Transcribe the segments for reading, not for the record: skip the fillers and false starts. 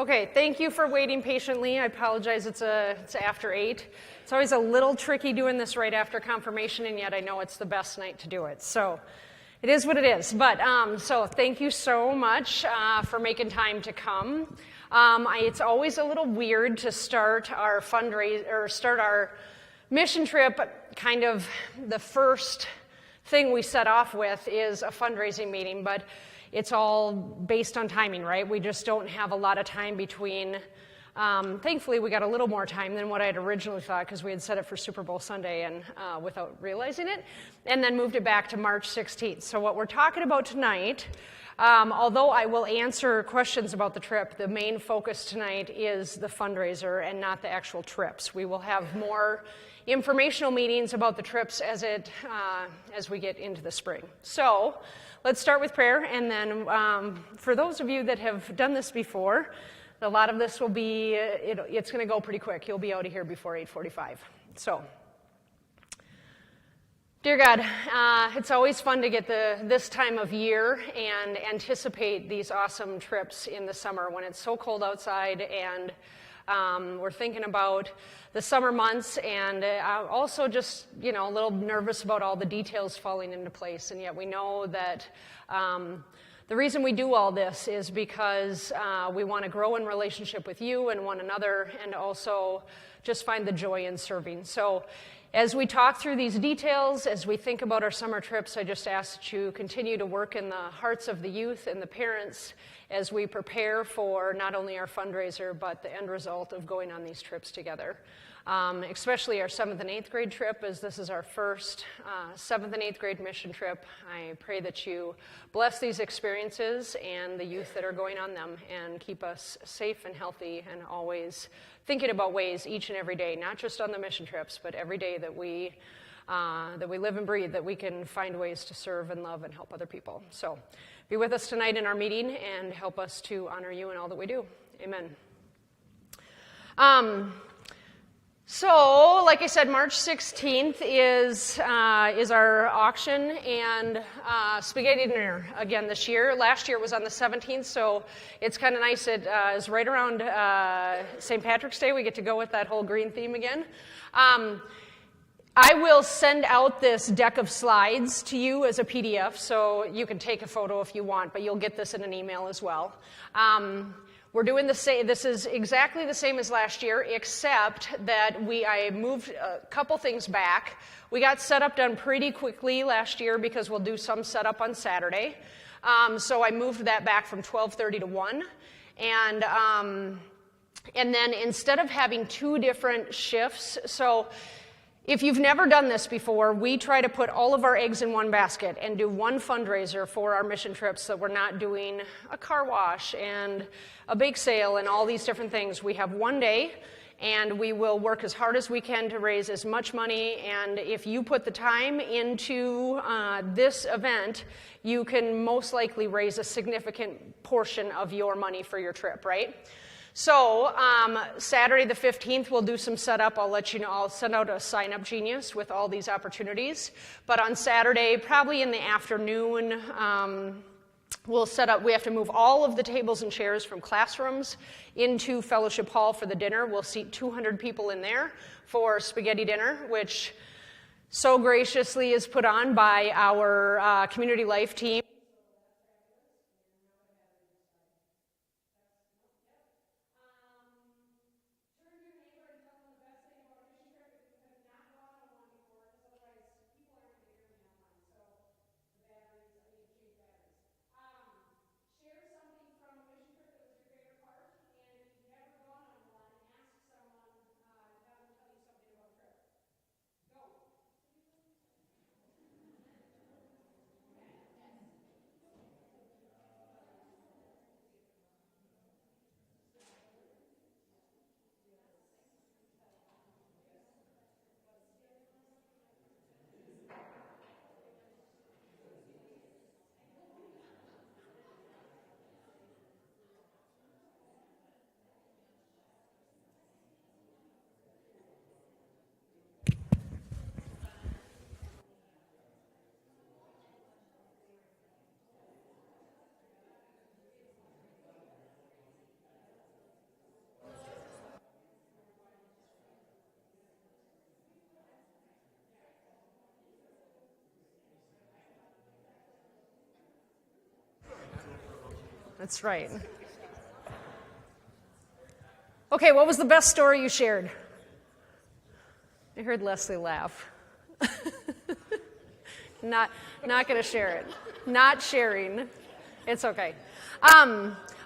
Okay, thank you for waiting patiently. I apologize, it's after 8. It's always a little tricky doing this right after confirmation, and yet I know it's the best night to do it. So it is what it is. But so thank you so much for making time to come. It's always a little weird to start our fundraiser or start our mission trip. Kind of the first thing we set off with is a fundraising meeting, but it's all based on timing, right? We just don't have a lot of time between. Thankfully, we got a little more time than what I had originally thought because we had set it for Super Bowl Sunday and without realizing it, and then moved it back to March 16th. So what we're talking about tonight, although I will answer questions about the trip, the main focus tonight is the fundraiser and not the actual trips. We will have more informational meetings about the trips as we get into the spring. So let's start with prayer, and then for those of you that have done this before, a lot of this will be, it's going to go pretty quick. You'll be out of here before 8:45. So, dear God, it's always fun to get this time of year and anticipate these awesome trips in the summer when it's so cold outside, and we're thinking about the summer months, and also just, a little nervous about all the details falling into place. And yet we know that the reason we do all this is because we want to grow in relationship with you and one another, and also just find the joy in serving. So as we talk through these details, as we think about our summer trips, I just ask that you continue to work in the hearts of the youth and the parents as we prepare for not only our fundraiser, but the end result of going on these trips together. Especially our 7th and 8th grade trip, as this is our first 7th and 8th grade mission trip. I pray that you bless these experiences and the youth that are going on them, and keep us safe and healthy, and always thinking about ways each and every day, not just on the mission trips, but every day that we live and breathe, that we can find ways to serve and love and help other people. So be with us tonight in our meeting and help us to honor you in all that we do. Amen. So, like I said, March 16th is our auction and spaghetti dinner again this year. Last year it was on the 17th, so it's kind of nice. It is right around St. Patrick's Day. We get to go with that whole green theme again. I will send out this deck of slides to you as a PDF, so you can take a photo if you want, but you'll get this in an email as well. We're doing the same. This is exactly the same as last year, except that I moved a couple things back. We got setup done pretty quickly last year because we'll do some setup on Saturday. So I moved that back from 12:30 to 1. And then instead of having 2 different shifts, so if you've never done this before, we try to put all of our eggs in one basket and do one fundraiser for our mission trips, so we're not doing a car wash and a bake sale and all these different things. We have one day, and we will work as hard as we can to raise as much money, and if you put the time into this event, you can most likely raise a significant portion of your money for your trip, right? So Saturday the 15th, we'll do some setup. I'll let you know. I'll send out a sign-up genius with all these opportunities. But on Saturday, probably in the afternoon, we'll set up. We have to move all of the tables and chairs from classrooms into Fellowship Hall for the dinner. We'll seat 200 people in there for spaghetti dinner, which so graciously is put on by our community life team. That's right. Okay, what was the best story you shared? I heard Leslie laugh. Not going to share it. Not sharing. It's okay.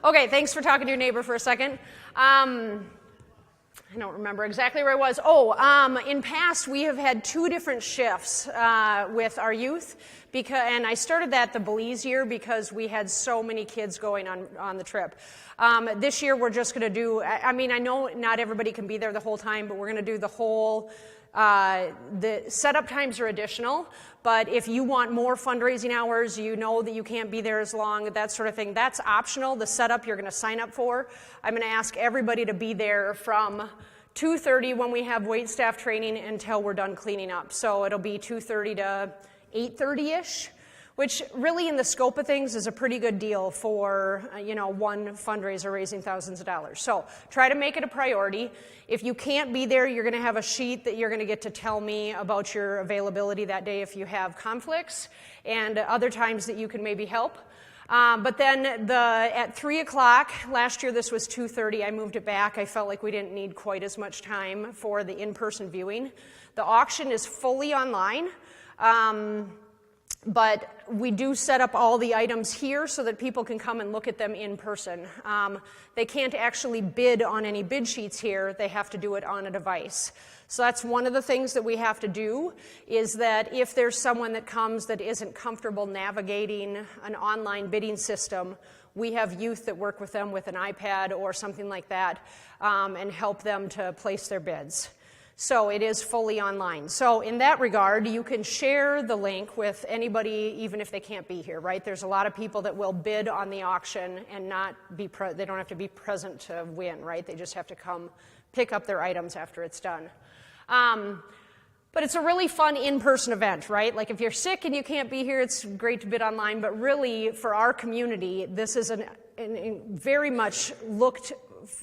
Okay, thanks for talking to your neighbor for a second. I don't remember exactly where I was. In past, we have had 2 different shifts with our youth, and I started that the Belize year because we had so many kids going on the trip. This year, we're just going to do, I know not everybody can be there the whole time, but we're going to do the whole, the setup times are additional, but if you want more fundraising hours, you know that you can't be there as long, that sort of thing, that's optional. The setup you're going to sign up for. I'm going to ask everybody to be there from 2:30 when we have waitstaff training until we're done cleaning up. So it'll be 2:30 to 8:30-ish, which really in the scope of things is a pretty good deal for, one fundraiser raising thousands of dollars. So try to make it a priority. If you can't be there, you're going to have a sheet that you're going to get to tell me about your availability that day if you have conflicts and other times that you can maybe help. But then at 3 o'clock, last year this was 2:30, I moved it back. I felt like we didn't need quite as much time for the in-person viewing. The auction is fully online. But we do set up all the items here so that people can come and look at them in person. They can't actually bid on any bid sheets here. They have to do it on a device. So that's one of the things that we have to do, is that if there's someone that comes that isn't comfortable navigating an online bidding system, we have youth that work with them with an iPad or something like that and help them to place their bids. So it is fully online. So in that regard, you can share the link with anybody, even if they can't be here, right? There's a lot of people that will bid on the auction and not be, they don't have to be present to win, right? They just have to come pick up their items after it's done. But it's a really fun in-person event, right? Like if you're sick and you can't be here, it's great to bid online, but really for our community, this is very much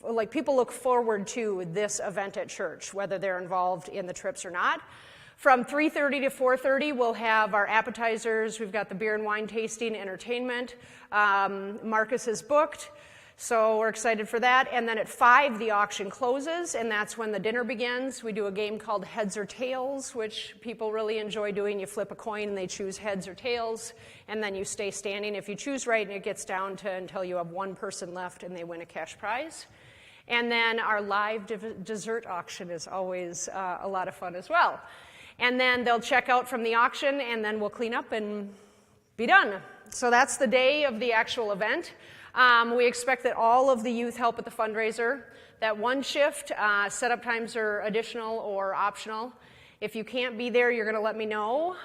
like people look forward to this event at church, whether they're involved in the trips or not. From 3:30 to 4:30, we'll have our appetizers. We've got the beer and wine tasting, entertainment. Marcus is booked, so we're excited for that. And then at 5, the auction closes, and that's when the dinner begins. We do a game called Heads or Tails, which people really enjoy doing. You flip a coin, and they choose heads or tails, and then you stay standing. If you choose right, and it gets down to until you have one person left, and they win a cash prize. And then our live dessert auction is always a lot of fun as well. And then they'll check out from the auction, and then we'll clean up and be done. So that's the day of the actual event. We expect that all of the youth help at the fundraiser. That one shift, setup times are additional or optional. If you can't be there, you're going to let me know.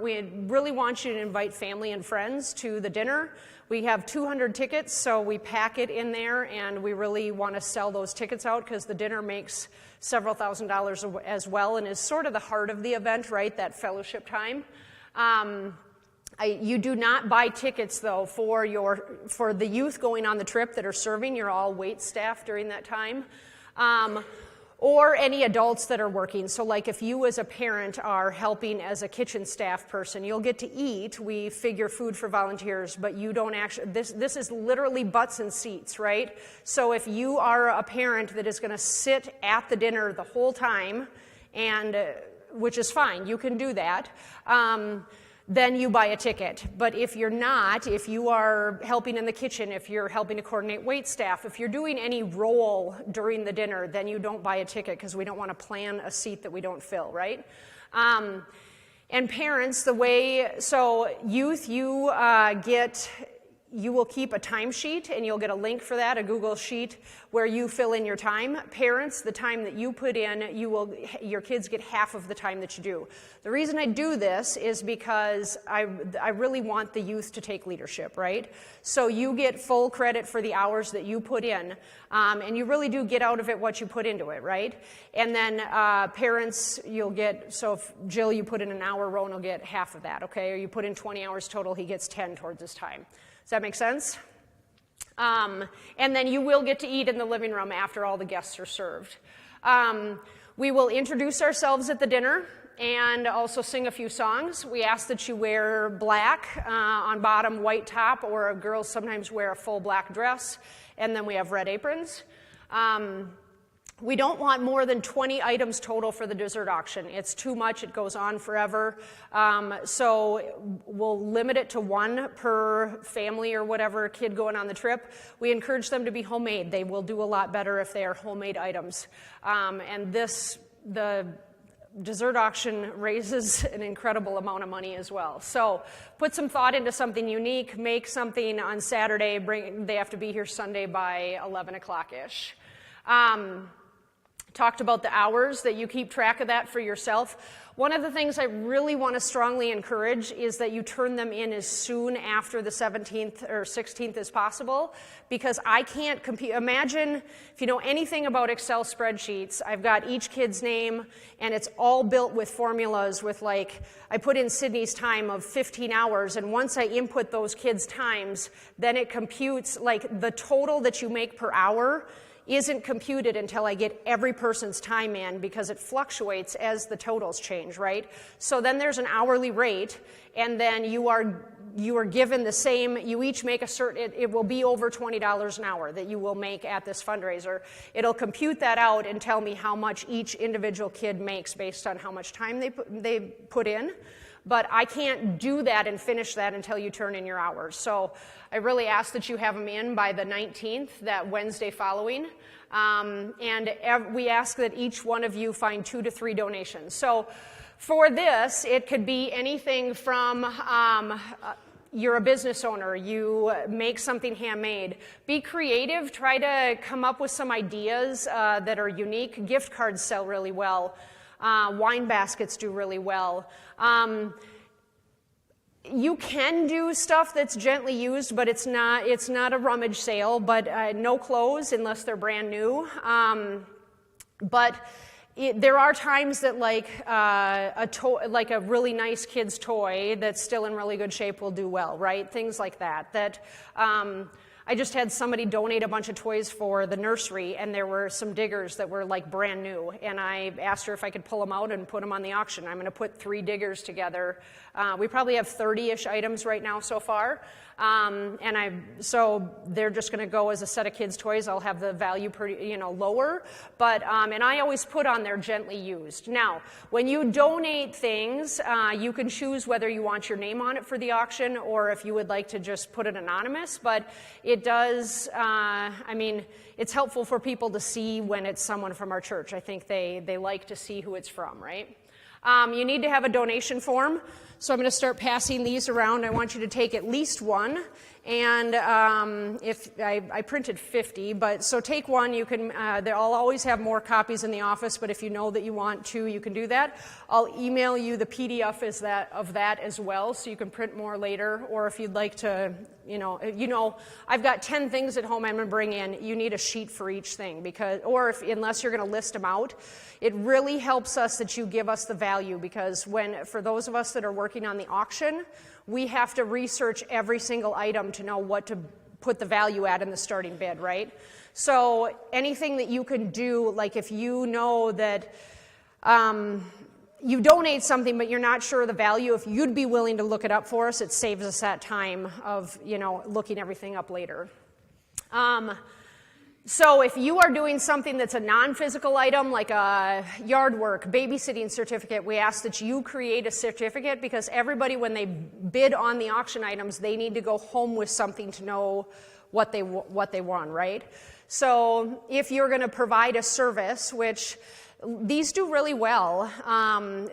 We really want you to invite family and friends to the dinner. We have 200 tickets, so we pack it in there, and we really want to sell those tickets out because the dinner makes several $1,000s as well and is sort of the heart of the event, right, that fellowship time. You do not buy tickets, though, for the youth going on the trip that are serving. You're all wait staff during that time. Or any adults that are working. So like if you as a parent are helping as a kitchen staff person, you'll get to eat. We figure food for volunteers, but you don't actually, this is literally butts and seats, right? So if you are a parent that is going to sit at the dinner the whole time, and which is fine, you can do that, then you buy a ticket. But if you're not, if you are helping in the kitchen, if you're helping to coordinate wait staff, if you're doing any role during the dinner, then you don't buy a ticket because we don't want to plan a seat that we don't fill, right? And parents, so youth, you will keep a timesheet, and you'll get a link for that, a Google Sheet, where you fill in your time. Parents, the time that you put in, your kids get half of the time that you do. The reason I do this is because I really want the youth to take leadership, right? So you get full credit for the hours that you put in, and you really do get out of it what you put into it, right? And then parents, you'll get, so if Jill, you put in an hour, Rowan will get half of that, okay? Or you put in 20 hours total, he gets 10 towards his time. Does that make sense? And then you will get to eat in the living room after all the guests are served. We will introduce ourselves at the dinner, and also sing a few songs. We ask that you wear black on bottom, white top, or girls sometimes wear a full black dress, and then we have red aprons. We don't want more than 20 items total for the dessert auction. It's too much. It goes on forever. So we'll limit it to one per family or whatever kid going on the trip. We encourage them to be homemade. They will do a lot better if they are homemade items. And the dessert auction raises an incredible amount of money as well. So put some thought into something unique. Make something on Saturday. They have to be here Sunday by 11 o'clock-ish. Talked about the hours, that you keep track of that for yourself. One of the things I really want to strongly encourage is that you turn them in as soon after the 17th or 16th as possible, because I can't compete. Imagine, if you know anything about Excel spreadsheets, I've got each kid's name, and it's all built with formulas with, like, I put in Sydney's time of 15 hours, and once I input those kids' times, then it computes, like, the total that you make per hour isn't computed until I get every person's time in, because it fluctuates as the totals change, right? So then there's an hourly rate, and then you are given the same, you each make a certain, it will be over $20 an hour that you will make at this fundraiser. It'll compute that out and tell me how much each individual kid makes based on how much time they put in. But I can't do that and finish that until you turn in your hours. So I really ask that you have them in by the 19th, that Wednesday following. We ask that each one of you find 2 to 3 donations. So for this, it could be anything from you're a business owner, you make something handmade. Be creative, try to come up with some ideas that are unique. Gift cards sell really well. Wine baskets do really well. You can do stuff that's gently used, but it's not a rummage sale, but no clothes unless they're brand new. There are times that like a really nice kid's toy that's still in really good shape will do well, right? Things like that. I just had somebody donate a bunch of toys for the nursery, and there were some diggers that were like brand new, and I asked her if I could pull them out and put them on the auction. I'm going to put 3 diggers together. We probably have 30-ish items right now so far, so they're just going to go as a set of kids' toys. I'll have the value pretty, lower, but and I always put on there gently used. Now, when you donate things, you can choose whether you want your name on it for the auction or if you would like to just put it anonymous, but it does, it's helpful for people to see when it's someone from our church. I think they like to see who it's from, right? You need to have a donation form, so I'm going to start passing these around. I want you to take at least one, and if I printed 50, but so take one. You can. I'll always have more copies in the office, but if you know that you want 2, you can do that. I'll email you the PDF of that as well, so you can print more later. Or if you'd like to, I've got 10 things at home I'm going to bring in. You need a sheet for each thing, unless you're going to list them out. It really helps us that you give us the value, because for those of us that are working on the auction, we have to research every single item to know what to put the value at in the starting bid, right? So anything that you can do, like if you know that you donate something but you're not sure of the value, if you'd be willing to look it up for us, it saves us that time of looking everything up later. So if you are doing something that's a non-physical item, like a yard work, babysitting certificate, we ask that you create a certificate, because everybody, when they bid on the auction items, they need to go home with something to know what they won, right? So if you're going to provide a service, which these do really well.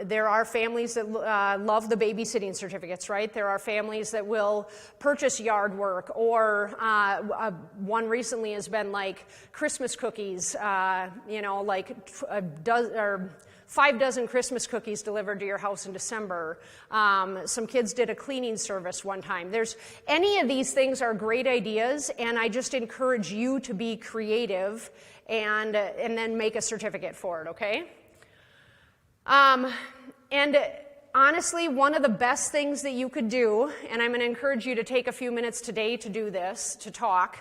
There are families that love the babysitting certificates, right? There are families that will purchase yard work, or one recently has been like Christmas cookies, like 5 dozen Christmas cookies delivered to your house in December. Some kids did a cleaning service one time. Any of these things are great ideas, and I just encourage you to be creative and then make a certificate for it, okay? And honestly, one of the best things that you could do, and I'm going to encourage you to take a few minutes today to do this, to talk,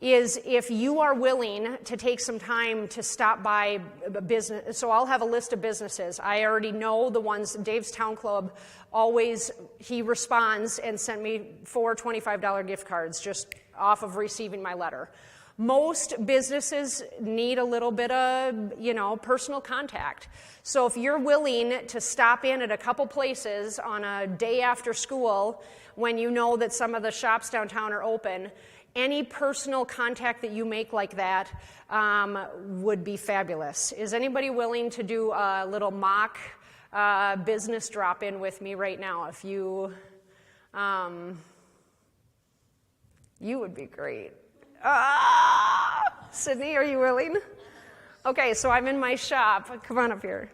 is if you are willing to take some time to stop by a business. So I'll have a list of businesses. I already know the ones. Dave's Town Club always, he responds and sent me 4 $25 gift cards just off of receiving my letter. Most businesses need a little bit of, personal contact. So if you're willing to stop in at a couple places on a day after school when you know that some of the shops downtown are open, any personal contact that you make like that would be fabulous. Is anybody willing to do a little mock business drop-in with me right now? If you, you would be great. Sydney, are you willing? Okay, so I'm in my shop. Come on up here.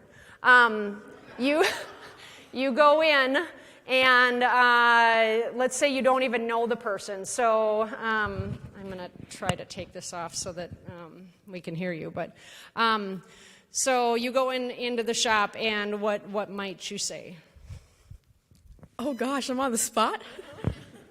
You go in, and let's say you don't even know the person. So I'm going to try to take this off so that we can hear you. But so you go into the shop, and what might you say? Oh gosh, I'm on the spot.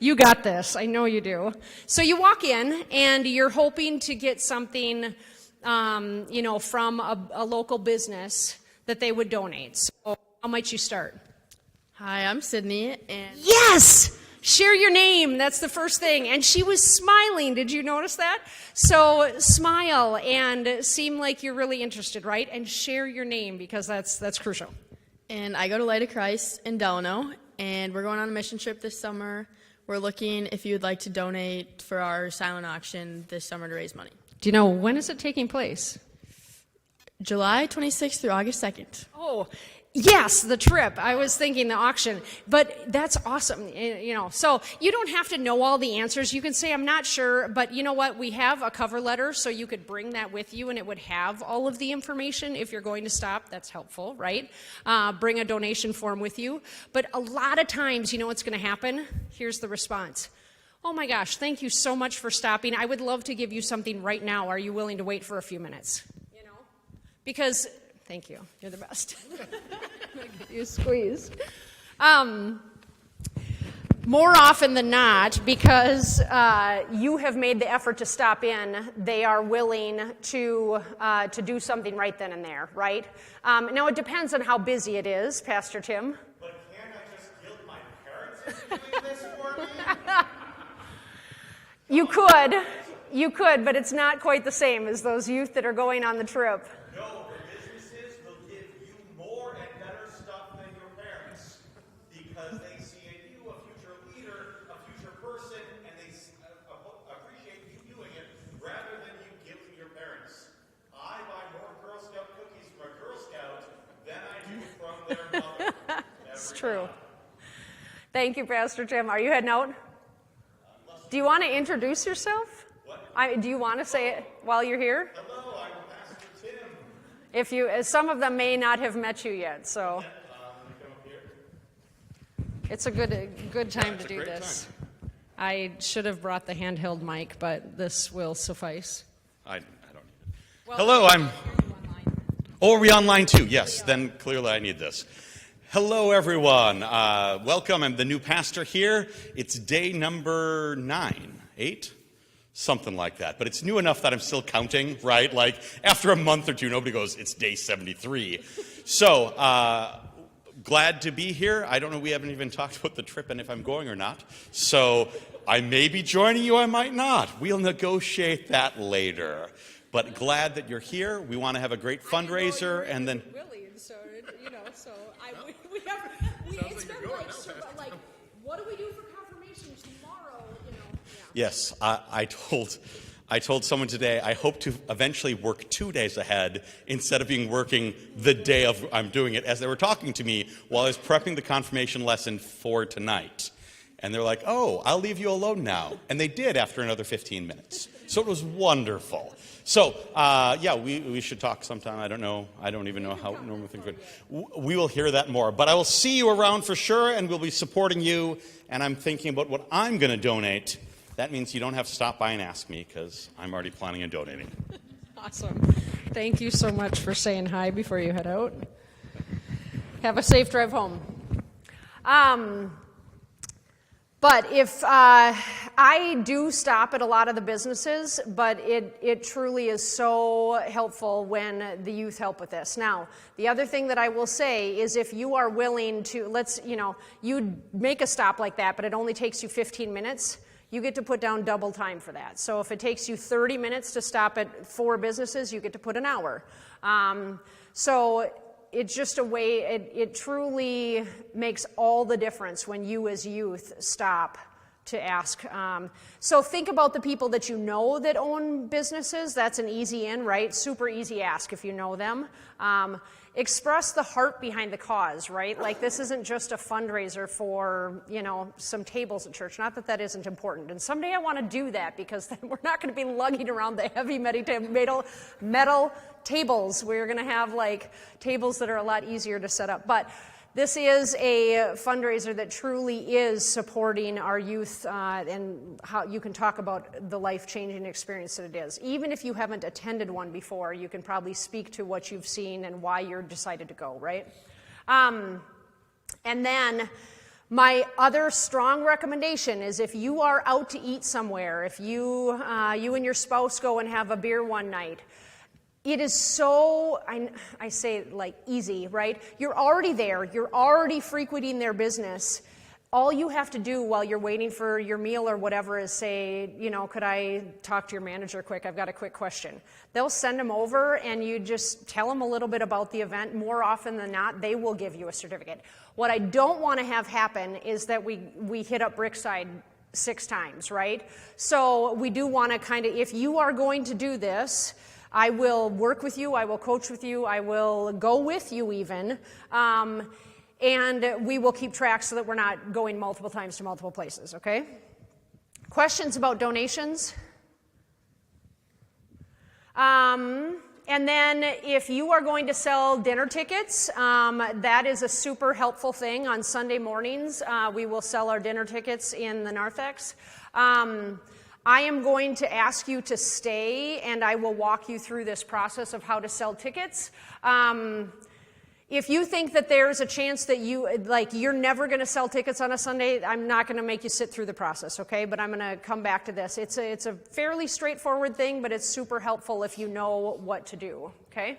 You got this. I know you do. So you walk in, and you're hoping to get something, from a local business that they would donate. So how might you start? Hi, I'm Sydney, and Yes! Share your name. That's the first thing. And she was smiling. Did you notice that? So smile and seem like you're really interested, right? And share your name, because that's crucial. and I go to Light of Christ in Delano, and we're going on a mission trip this summer. We're looking if you would like to donate for our silent auction this summer to raise money. Do you know when is it taking place? July 26th through August 2nd. Oh, yes, the trip. I was thinking the auction, but that's awesome. So you don't have to know all the answers. You can say, I'm not sure, but you know what? We have a cover letter, so you could bring that with you, and it would have all of the information. If you're going to stop, that's helpful, right? Bring a donation form with you. But a lot of times, you know what's going to happen? Here's the response. Oh my gosh, thank you so much for stopping. I would love to give you something right now. Are you willing to wait for a few minutes? Because, thank you, you're the best. You squeeze. More often than not, because you have made the effort to stop in, they are willing to do something right then and there, right? Now, it depends on how busy it is, Pastor Tim. But can't I just guilt my parents into doing this for me? You could, but it's not quite the same as those youth that are going on the trip. No, the businesses will give you more and better stuff than your parents because they see in you a future leader, a future person, and they appreciate you doing it rather than you guilting your parents. I buy more Girl Scout cookies from a Girl Scout than I do from their mother. It's true. Thank you, Pastor Tim. Are you heading out? Do you want to introduce yourself? What? Do you want to say it while you're here? Hello, I'm Pastor Tim. Some of them may not have met you yet, so it's a good time to do this. Time. I should have brought the handheld mic, but this will suffice. I don't need it. Hello, I'm... Oh, are we online too? Yes, then clearly I need this. Hello, everyone. Welcome. I'm the new pastor here. It's day number 9, 8, something like that. But it's new enough that I'm still counting, right? Like, after a month or two, nobody goes, it's day 73. So, glad to be here. I don't know, we haven't even talked about the trip and if I'm going or not. So, I may be joining you, I might not. We'll negotiate that later. But glad that you're here. We want to have a great fundraiser, and then... What do we do for confirmation tomorrow? Yes, I told someone today I hope to eventually work 2 days ahead instead of working the day of I'm doing it, as they were talking to me while I was prepping the confirmation lesson for tonight. And they're like, oh, I'll leave you alone now. And they did after another 15 minutes. So it was wonderful. So, we should talk sometime. I don't know. I don't even know how normal things would. We will hear that more. But I will see you around for sure, and we'll be supporting you. And I'm thinking about what I'm going to donate. That means you don't have to stop by and ask me, because I'm already planning on donating. Awesome. Thank you so much for saying hi before you head out. Have a safe drive home. But if I do stop at a lot of the businesses, but it truly is so helpful when the youth help with this. Now, the other thing that I will say is if you are willing to, you make a stop like that, but it only takes you 15 minutes, you get to put down double time for that. So if it takes you 30 minutes to stop at 4 businesses, you get to put an hour. So it's just a way, it truly makes all the difference when you as youth stop to ask. So think about the people that you know that own businesses. That's an easy in, right? Super easy ask if you know them. Express the heart behind the cause, right? Like this isn't just a fundraiser for, some tables at church. Not that that isn't important. And someday I want to do that because then we're not going to be lugging around the heavy metal tables. We're going to have like tables that are a lot easier to set up. But this is a fundraiser that truly is supporting our youth and how you can talk about the life-changing experience that it is. Even if you haven't attended one before, you can probably speak to what you've seen and why you're decided to go, right? And then my other strong recommendation is if you are out to eat somewhere, if you and your spouse go and have a beer one night, it is so, I say like easy, right? You're already there. You're already frequenting their business. All you have to do while you're waiting for your meal or whatever is say, could I talk to your manager quick? I've got a quick question. They'll send them over and you just tell them a little bit about the event. More often than not, they will give you a certificate. What I don't want to have happen is that we hit up Brickside 6 times, right? So we do want to kind of, if you are going to do this, I will work with you, I will coach with you, I will go with you even, and we will keep track so that we're not going multiple times to multiple places, okay? Questions about donations? And then if you are going to sell dinner tickets, that is a super helpful thing. On Sunday mornings, we will sell our dinner tickets in the narthex. I am going to ask you to stay, and I will walk you through this process of how to sell tickets. If you think that there's a chance that you're never going to sell tickets on a Sunday, I'm not going to make you sit through the process, okay? But I'm going to come back to this. It's a fairly straightforward thing, but it's super helpful if you know what to do, okay?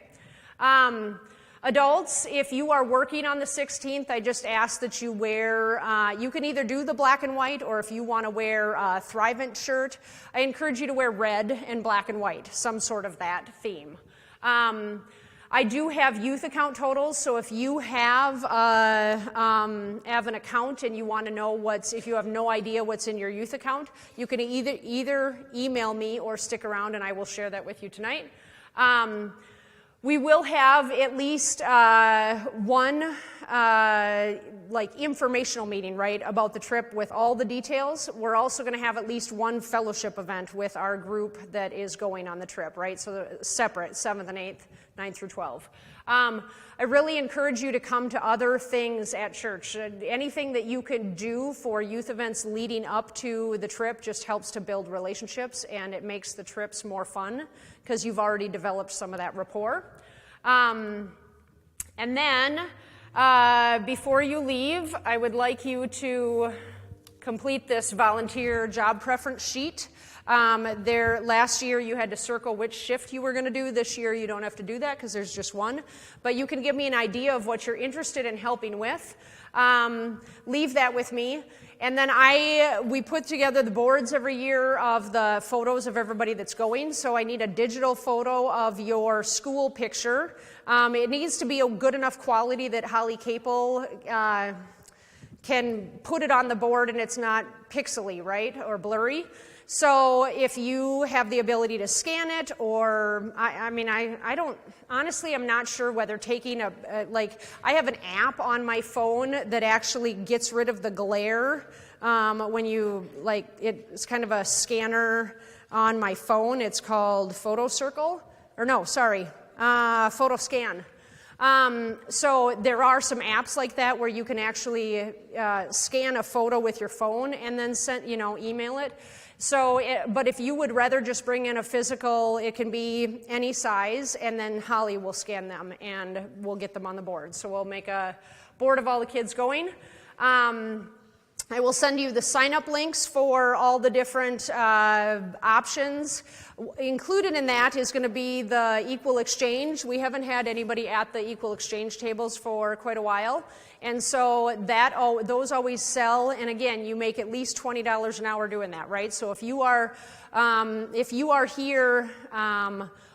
Adults, if you are working on the 16th, I just ask that you wear, you can either do the black and white, or if you want to wear a Thrivent shirt, I encourage you to wear red and black and white, some sort of that theme. I do have youth account totals, so if you have an account and you want to know if you have no idea what's in your youth account, you can either email me or stick around and I will share that with you tonight. We will have at least one informational meeting, right, about the trip with all the details. We're also going to have at least one fellowship event with our group that is going on the trip, right? So separate, 7th and 8th, 9th through 12. I really encourage you to come to other things at church. Anything that you can do for youth events leading up to the trip just helps to build relationships, and it makes the trips more fun because you've already developed some of that rapport. And then before you leave, I would like you to complete this volunteer job preference sheet. Last year you had to circle which shift you were going to do. This year you don't have to do that because there's just one. But you can give me an idea of what you're interested in helping with. Leave that with me. And then we put together the boards every year of the photos of everybody that's going. So I need a digital photo of your school picture. It needs to be a good enough quality that Holly Capel can put it on the board and it's not pixely, right, or blurry. So if you have the ability to scan it, or I don't, honestly, I'm not sure whether taking I have an app on my phone that actually gets rid of the glare when you, it's kind of a scanner on my phone. It's called PhotoScan. So there are some apps like that where you can actually scan a photo with your phone and then email it. So, but if you would rather just bring in a physical, it can be any size, and then Holly will scan them and we'll get them on the board. So we'll make a board of all the kids going. I will send you the sign-up links for all the different options. Included in that is going to be the equal exchange. We haven't had anybody at the equal exchange tables for quite a while. And so those always sell. And again, you make at least $20 an hour doing that, right? So if you are here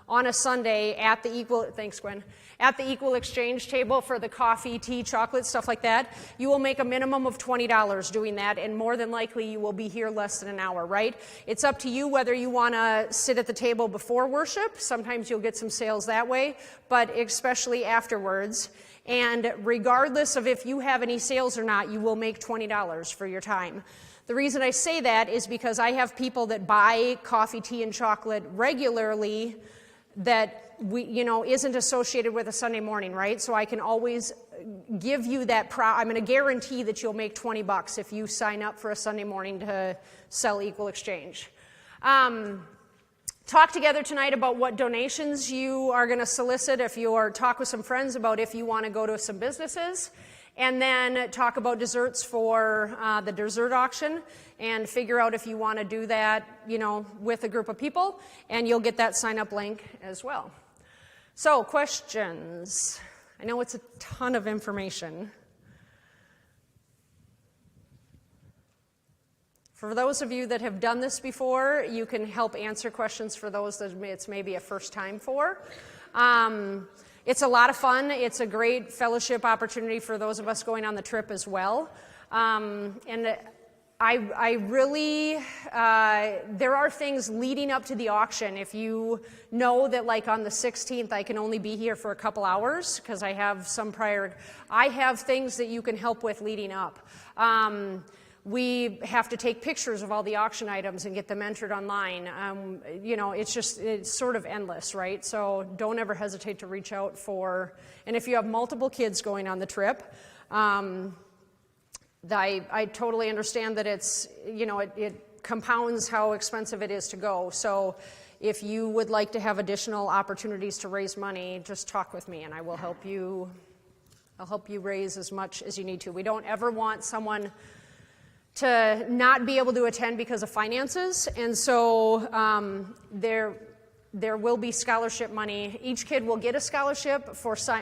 on a Sunday at the equal exchange table for the coffee, tea, chocolate, stuff like that, you will make a minimum of $20 doing that, and more than likely you will be here less than an hour, right? It's up to you whether you want to sit at the table before worship. Sometimes you'll get some sales that way, but especially afterwards. And regardless of if you have any sales or not, you will make $20 for your time. The reason I say that is because I have people that buy coffee, tea, and chocolate regularly that isn't associated with a Sunday morning, right? So I can always give you that. I'm going to guarantee that you'll make $20 if you sign up for a Sunday morning to sell equal exchange. Talk together tonight about what donations you are going to solicit, talk with some friends about if you want to go to some businesses, and then talk about desserts for the dessert auction and figure out if you want to do that, with a group of people, and you'll get that sign-up link as well. So, questions? I know it's a ton of information. For those of you that have done this before, you can help answer questions for those that it's maybe a first time for. It's a lot of fun. It's a great fellowship opportunity for those of us going on the trip as well. And I really, there are things leading up to the auction. If you know that like on the 16th I can only be here for a couple hours because I have I have things that you can help with leading up. We have to take pictures of all the auction items and get them entered online. It's sort of endless, right? So don't ever hesitate to reach out and if you have multiple kids going on the trip, I totally understand that it compounds how expensive it is to go. So if you would like to have additional opportunities to raise money, just talk with me and I will help you. I'll help you raise as much as you need to. We don't ever want someone to not be able to attend because of finances, and so there will be scholarship money. Each kid will get a scholarship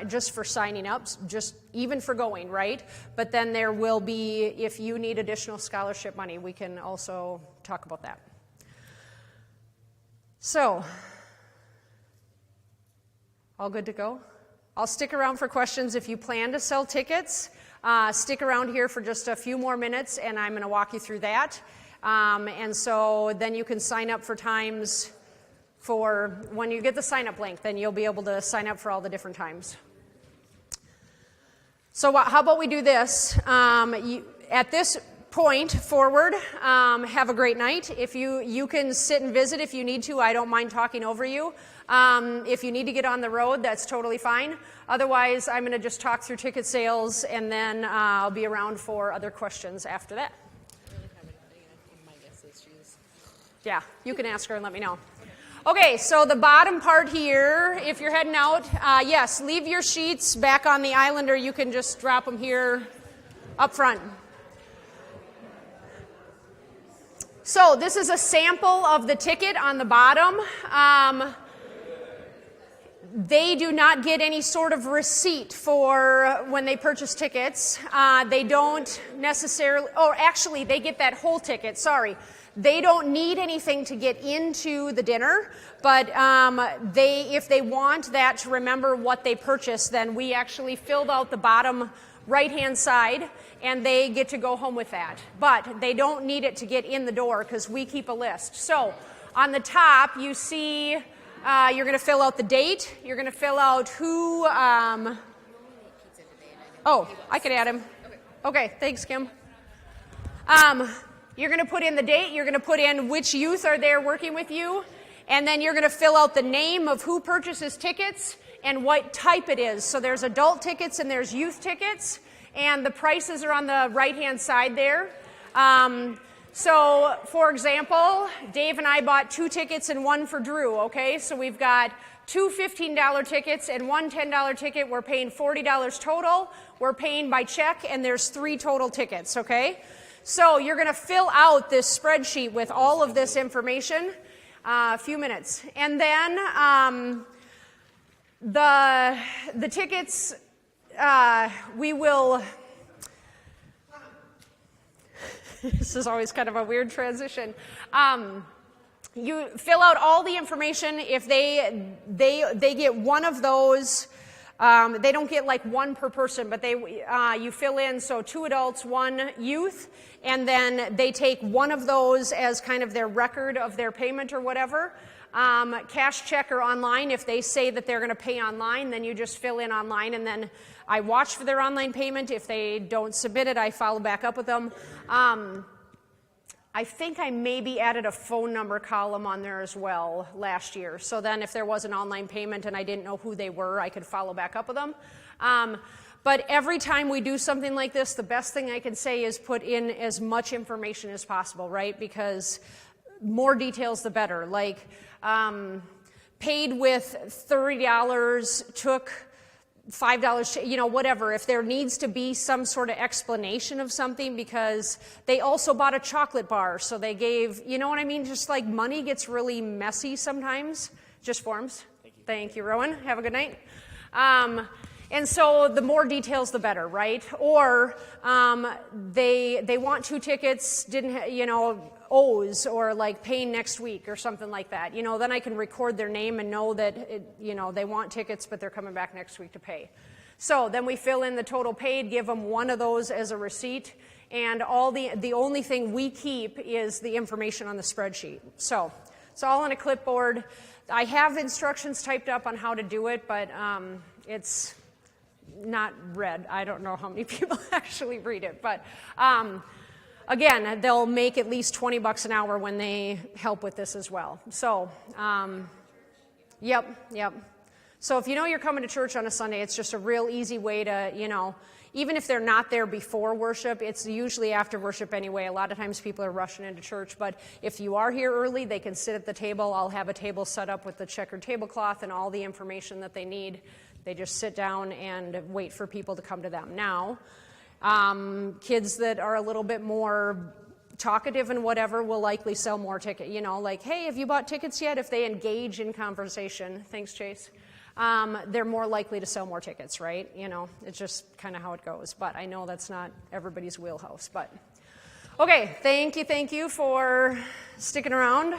just for signing up, just even for going, right? But then there will be, if you need additional scholarship money, we can also talk about that. So, all good to go? I'll stick around for questions if you plan to sell tickets. Stick around here for just a few more minutes, and I'm going to walk you through that. And so then you can sign up for times for when you get the sign-up link, then you'll be able to sign up for all the different times. So how about we do this? At this point forward, have a great night. If you can sit and visit if you need to. I don't mind talking over you. If you need to get on the road, that's totally fine. Otherwise, I'm going to just talk through ticket sales, and then I'll be around for other questions after that. Yeah, you can ask her and let me know. Okay, so the bottom part here, if you're heading out, yes, leave your sheets back on the island, or you can just drop them here up front. So this is a sample of the ticket on the bottom. They do not get any sort of receipt for when they purchase tickets. They don't necessarily, actually they get that whole ticket, sorry. They don't need anything to get into the dinner, but if they want that to remember what they purchased, then we actually filled out the bottom right-hand side, and they get to go home with that. But they don't need it to get in the door because we keep a list. So on the top, you see you're going to fill out the date. You're going to fill out who... I could add him. Okay, thanks, Kim. You're going to put in the date. You're going to put in which youth are there working with you. And then you're going to fill out the name of who purchases tickets and what type it is. So there's adult tickets and there's youth tickets. And the prices are on the right-hand side there. So, for example, Dave and I bought 2 tickets and 1 for Drew, okay? So we've got 2 $15 tickets and 1 $10 ticket. We're paying $40 total. We're paying by check, and there's 3 total tickets, okay? So you're going to fill out this spreadsheet with all of this information, a few minutes. And then the tickets, we will... This is always kind of a weird transition. You fill out all the information. If they get one of those, they don't get like one per person, but you fill in, so 2 adults, 1 youth, and then they take one of those as kind of their record of their payment or whatever. Cash, check, or online. If they say that they're going to pay online, then you just fill in online, and then I watch for their online payment. If they don't submit it, I follow back up with them. I think I maybe added a phone number column on there as well last year. So then if there was an online payment and I didn't know who they were, I could follow back up with them. But every time we do something like this, the best thing I can say is put in as much information as possible, right? Because more details, the better. Like, paid with $30, took $5, whatever. If there needs to be some sort of explanation of something, because they also bought a chocolate bar, so they gave, you know what I mean? Just like money gets really messy sometimes. Just forms. Thank you, Rowan. Have a good night. And so the more details, the better, right? Or they want 2 tickets, owes, or like paying next week or something like that. Then I can record their name and know that they want tickets, but they're coming back next week to pay. So then we fill in the total paid, give them one of those as a receipt, and the only thing we keep is the information on the spreadsheet. So it's all on a clipboard. I have instructions typed up on how to do it, but it's not read. I don't know how many people actually read it, but again, they'll make at least $20 an hour when they help with this as well. So, yep. So if you're coming to church on a Sunday, it's just a real easy way to, even if they're not there before worship, it's usually after worship anyway. A lot of times people are rushing into church, but if you are here early, they can sit at the table. I'll have a table set up with the checkered tablecloth and all the information that they need. They just sit down and wait for people to come to them. Now, kids that are a little bit more talkative and whatever will likely sell more tickets. Like, hey, have you bought tickets yet? If they engage in conversation, thanks, Chase, they're more likely to sell more tickets, right? It's just kind of how it goes. But I know that's not everybody's wheelhouse. But okay, thank you for sticking around.